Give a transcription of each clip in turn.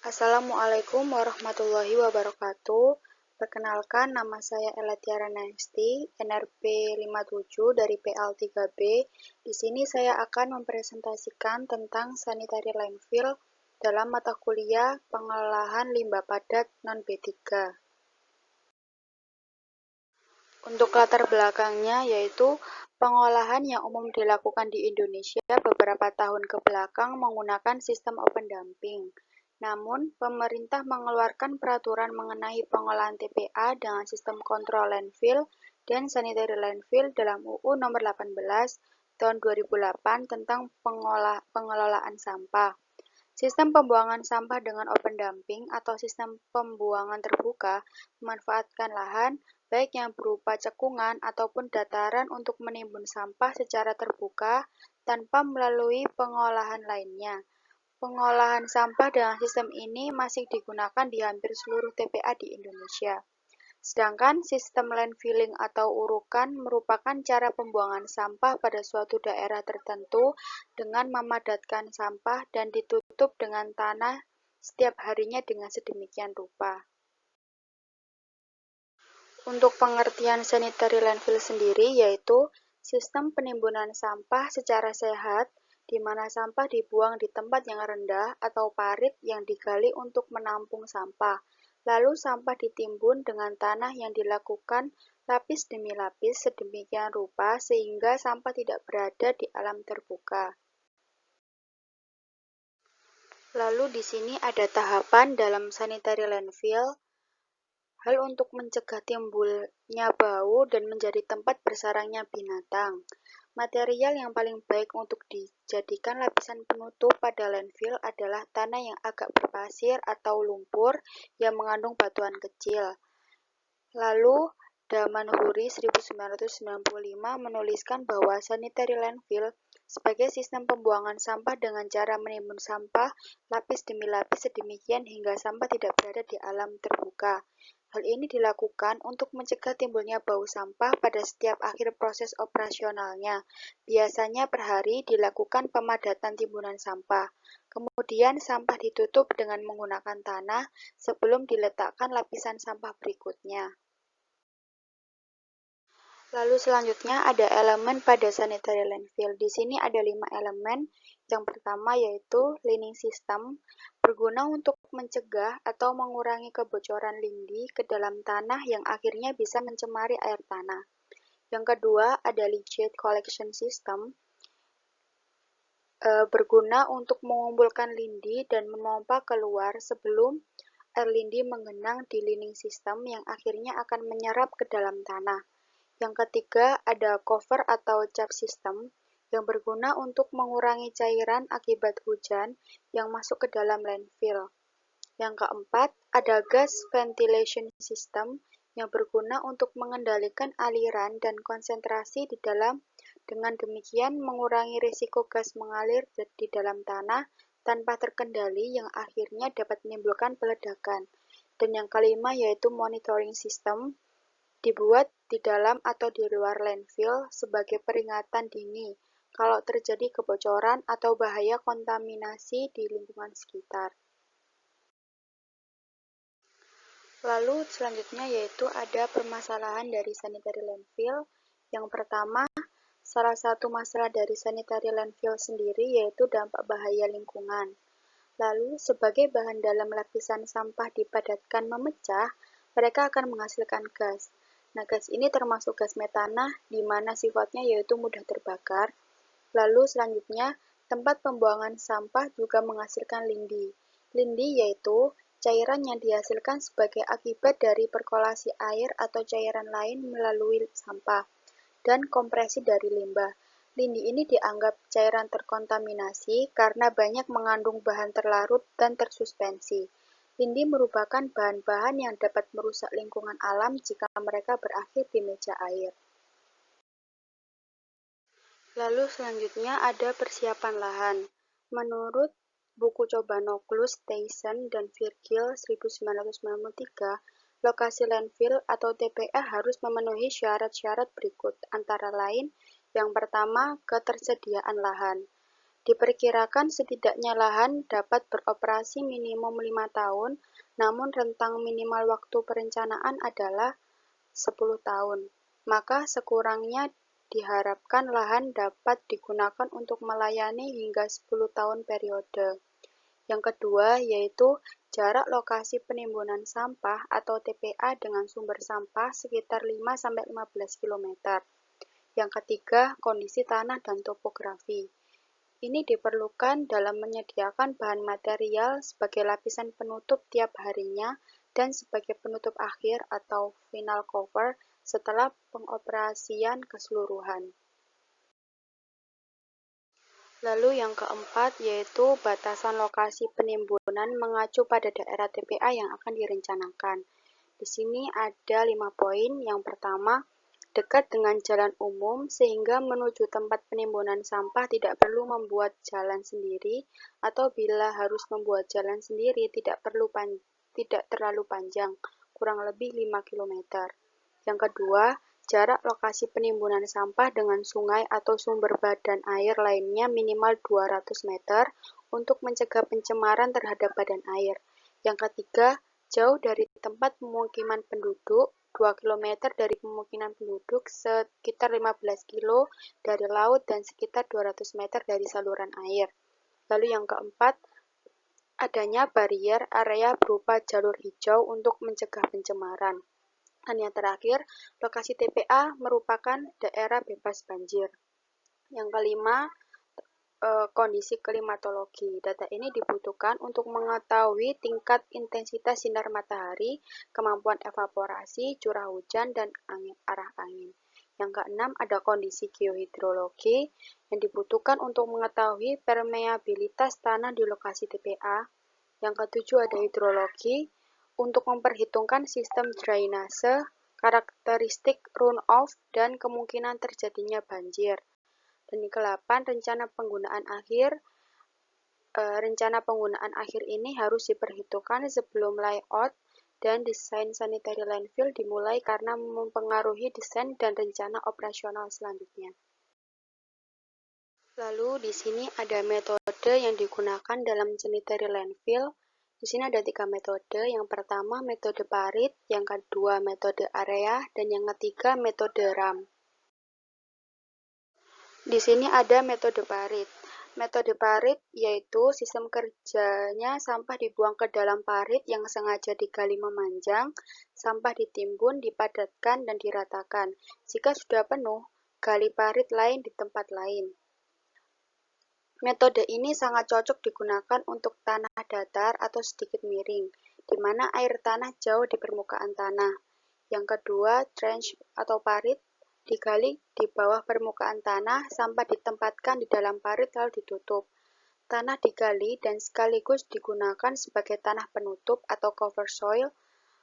Assalamualaikum warahmatullahi wabarakatuh. Perkenalkan, nama saya Ella Tiara Nesti, NRP 57 dari PL3B. Di sini saya akan mempresentasikan tentang sanitary landfill dalam mata kuliah pengelolaan limbah padat non-B3. Untuk latar belakangnya yaitu pengolahan yang umum dilakukan di Indonesia beberapa tahun ke belakang menggunakan sistem open dumping. Namun, pemerintah mengeluarkan peraturan mengenai pengolahan TPA dengan sistem kontrol landfill dan sanitary landfill dalam UU Nomor 18 Tahun 2008 tentang pengelolaan sampah. Sistem pembuangan sampah dengan open dumping atau sistem pembuangan terbuka memanfaatkan lahan, baik yang berupa cekungan ataupun dataran untuk menimbun sampah secara terbuka tanpa melalui pengolahan lainnya. Pengolahan sampah dengan sistem ini masih digunakan di hampir seluruh TPA di Indonesia. Sedangkan sistem landfilling atau urukan merupakan cara pembuangan sampah pada suatu daerah tertentu dengan memadatkan sampah dan ditutup dengan tanah setiap harinya dengan sedemikian rupa. Untuk pengertian sanitary landfill sendiri yaitu sistem penimbunan sampah secara sehat di mana sampah dibuang di tempat yang rendah atau parit yang digali untuk menampung sampah. Lalu sampah ditimbun dengan tanah yang dilakukan lapis demi lapis sedemikian rupa sehingga sampah tidak berada di alam terbuka. Lalu di sini ada tahapan dalam sanitary landfill. Hal untuk mencegah timbulnya bau dan menjadi tempat bersarangnya binatang. Material yang paling baik untuk dijadikan lapisan penutup pada landfill adalah tanah yang agak berpasir atau lumpur yang mengandung batuan kecil. Lalu, Damanhuri 1995 menuliskan bahwa sanitary landfill sebagai sistem pembuangan sampah dengan cara menimbun sampah lapis demi lapis sedemikian hingga sampah tidak berada di alam terbuka. Hal ini dilakukan untuk mencegah timbulnya bau sampah pada setiap akhir proses operasionalnya. Biasanya per hari dilakukan pemadatan timbunan sampah. Kemudian sampah ditutup dengan menggunakan tanah sebelum diletakkan lapisan sampah berikutnya. Lalu selanjutnya ada elemen pada sanitary landfill. Di sini ada 5 elemen. Yang pertama yaitu lining system, berguna untuk mencegah atau mengurangi kebocoran lindi ke dalam tanah yang akhirnya bisa mencemari air tanah. Yang kedua ada leachate collection system, berguna untuk mengumpulkan lindi dan memompa keluar sebelum air lindi menggenang di lining system yang akhirnya akan menyerap ke dalam tanah. Yang ketiga ada cover atau cap system yang berguna untuk mengurangi cairan akibat hujan yang masuk ke dalam landfill. Yang keempat ada gas ventilation system yang berguna untuk mengendalikan aliran dan konsentrasi di dalam, dengan demikian mengurangi risiko gas mengalir di dalam tanah tanpa terkendali yang akhirnya dapat menimbulkan peledakan. Dan yang kelima yaitu monitoring system, dibuat di dalam atau di luar landfill sebagai peringatan dini kalau terjadi kebocoran atau bahaya kontaminasi di lingkungan sekitar. Lalu selanjutnya yaitu ada permasalahan dari sanitary landfill. Yang pertama, salah satu masalah dari sanitary landfill sendiri yaitu dampak bahaya lingkungan. Lalu, sebagai bahan dalam lapisan sampah dipadatkan memecah, mereka akan menghasilkan gas. Nah, gas ini termasuk gas metana, di mana sifatnya yaitu mudah terbakar. Lalu selanjutnya, tempat pembuangan sampah juga menghasilkan lindi. Lindi yaitu cairan yang dihasilkan sebagai akibat dari perkolasi air atau cairan lain melalui sampah, dan kompresi dari limbah. Lindi ini dianggap cairan terkontaminasi karena banyak mengandung bahan terlarut dan tersuspensi. Lindi merupakan bahan-bahan yang dapat merusak lingkungan alam jika mereka berakhir di meja air. Lalu selanjutnya ada persiapan lahan. Menurut buku Cobanoglu, Tyson, dan Virgil 1993, lokasi landfill atau TPA harus memenuhi syarat-syarat berikut, antara lain yang pertama ketersediaan lahan. Diperkirakan setidaknya lahan dapat beroperasi minimum 5 tahun, namun rentang minimal waktu perencanaan adalah 10 tahun. Maka sekurangnya diharapkan lahan dapat digunakan untuk melayani hingga 10 tahun periode. Yang kedua yaitu jarak lokasi penimbunan sampah atau TPA dengan sumber sampah sekitar 5-15 km. Yang ketiga, kondisi tanah dan topografi. Ini diperlukan dalam menyediakan bahan material sebagai lapisan penutup tiap harinya dan sebagai penutup akhir atau final cover setelah pengoperasian keseluruhan. Lalu yang keempat yaitu batasan lokasi penimbunan mengacu pada daerah TPA yang akan direncanakan. Di sini ada 5 poin. Yang pertama, dekat dengan jalan umum sehingga menuju tempat penimbunan sampah tidak perlu membuat jalan sendiri, atau bila harus membuat jalan sendiri tidak terlalu panjang, kurang lebih 5 km. Yang kedua, jarak lokasi penimbunan sampah dengan sungai atau sumber badan air lainnya minimal 200 meter untuk mencegah pencemaran terhadap badan air. Yang ketiga, jauh dari tempat pemukiman penduduk, 2 km dari pemukiman penduduk, sekitar 15 km dari laut, dan sekitar 200 meter dari saluran air. Lalu yang keempat, adanya barrier area berupa jalur hijau untuk mencegah pencemaran. Dan yang terakhir, lokasi TPA merupakan daerah bebas banjir. Yang kelima, kondisi klimatologi. Data ini dibutuhkan untuk mengetahui tingkat intensitas sinar matahari, kemampuan evaporasi, curah hujan, dan arah angin. Yang keenam, ada kondisi geohidrologi yang dibutuhkan untuk mengetahui permeabilitas tanah di lokasi TPA. Yang ketujuh, ada hidrologi untuk memperhitungkan sistem drainase, karakteristik runoff, dan kemungkinan terjadinya banjir. Dan yang ke-8, rencana penggunaan akhir ini harus diperhitungkan sebelum layout dan desain sanitary landfill dimulai karena mempengaruhi desain dan rencana operasional selanjutnya. Lalu di sini ada metode yang digunakan dalam sanitary landfill. Di sini ada 3 metode. Yang pertama metode parit, yang kedua metode area, dan yang ketiga metode RAM. Di sini ada metode parit. Metode parit yaitu sistem kerjanya sampah dibuang ke dalam parit yang sengaja digali memanjang, sampah ditimbun, dipadatkan, dan diratakan. Jika sudah penuh, gali parit lain di tempat lain. Metode ini sangat cocok digunakan untuk tanah datar atau sedikit miring, di mana air tanah jauh di permukaan tanah. Yang kedua, trench atau parit, digali di bawah permukaan tanah, sampah ditempatkan di dalam parit lalu ditutup. Tanah digali dan sekaligus digunakan sebagai tanah penutup atau cover soil.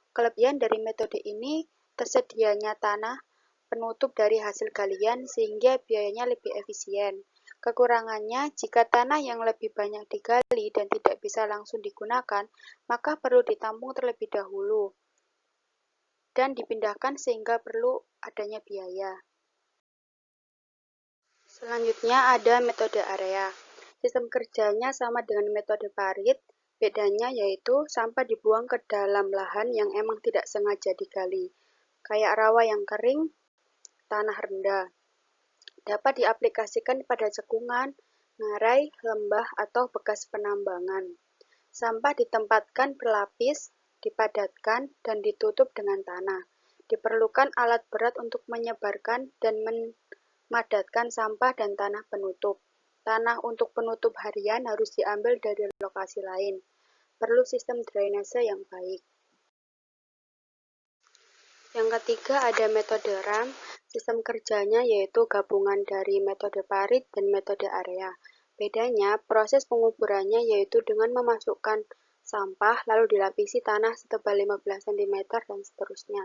Kelebihan dari metode ini, tersedianya tanah penutup dari hasil galian sehingga biayanya lebih efisien. Kekurangannya, jika tanah yang lebih banyak digali dan tidak bisa langsung digunakan, maka perlu ditampung terlebih dahulu dan dipindahkan sehingga perlu adanya biaya. Selanjutnya ada metode area. Sistem kerjanya sama dengan metode parit, bedanya yaitu sampah dibuang ke dalam lahan yang emang tidak sengaja digali, kayak rawa yang kering, tanah rendah. Dapat diaplikasikan pada cekungan, ngarai, lembah, atau bekas penambangan. Sampah ditempatkan berlapis, dipadatkan, dan ditutup dengan tanah. Diperlukan alat berat untuk menyebarkan dan memadatkan sampah dan tanah penutup. Tanah untuk penutup harian harus diambil dari lokasi lain. Perlu sistem drainase yang baik. Yang ketiga ada metode RAM. Sistem kerjanya yaitu gabungan dari metode parit dan metode area. Bedanya, proses penguburannya yaitu dengan memasukkan sampah lalu dilapisi tanah setebal 15 cm dan seterusnya.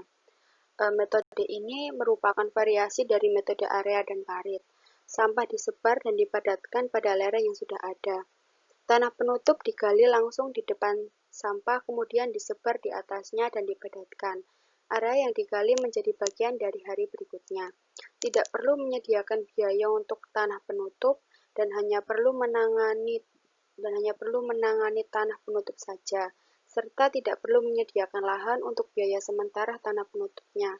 Metode ini merupakan variasi dari metode area dan parit. Sampah disebar dan dipadatkan pada lereng yang sudah ada. Tanah penutup digali langsung di depan sampah, kemudian disebar di atasnya dan dipadatkan. Area yang digali menjadi bagian dari hari berikutnya. Tidak perlu menyediakan biaya untuk tanah penutup, dan hanya perlu menangani tanah penutup saja, serta tidak perlu menyediakan lahan untuk biaya sementara tanah penutupnya.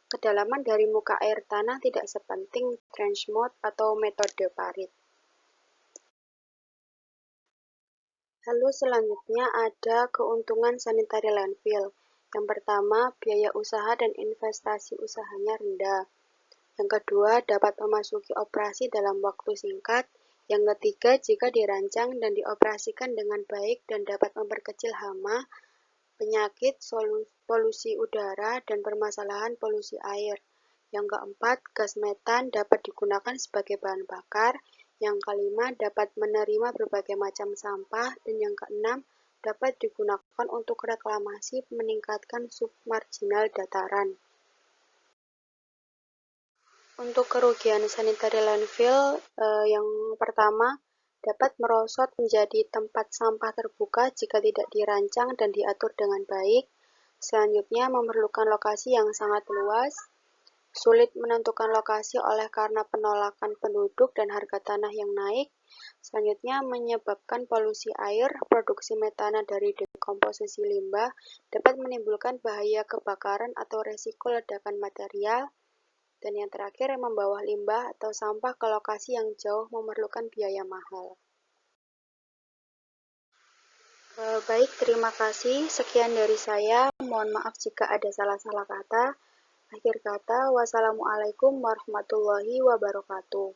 Kedalaman dari muka air tanah tidak sepenting trench mode atau metode parit. Lalu selanjutnya ada keuntungan sanitary landfill. Yang pertama, biaya usaha dan investasi usahanya rendah. Yang kedua, dapat memasuki operasi dalam waktu singkat. Yang ketiga, jika dirancang dan dioperasikan dengan baik dan dapat memperkecil hama, penyakit, polusi udara, dan permasalahan polusi air. Yang keempat, gas metan dapat digunakan sebagai bahan bakar. Yang kelima, dapat menerima berbagai macam sampah. Dan yang keenam, dapat digunakan untuk reklamasi meningkatkan submarginal dataran. Untuk kerugian sanitary landfill, yang pertama, dapat merosot menjadi tempat sampah terbuka jika tidak dirancang dan diatur dengan baik. Selanjutnya, memerlukan lokasi yang sangat luas. Sulit menentukan lokasi oleh karena penolakan penduduk dan harga tanah yang naik. Selanjutnya, menyebabkan polusi air. Produksi metana dari dekomposisi limbah dapat menimbulkan bahaya kebakaran atau resiko ledakan material. Dan yang terakhir, membawa limbah atau sampah ke lokasi yang jauh memerlukan biaya mahal. Baik, terima kasih. Sekian dari saya. Mohon maaf jika ada salah-salah kata. Akhir kata, wassalamualaikum warahmatullahi wabarakatuh.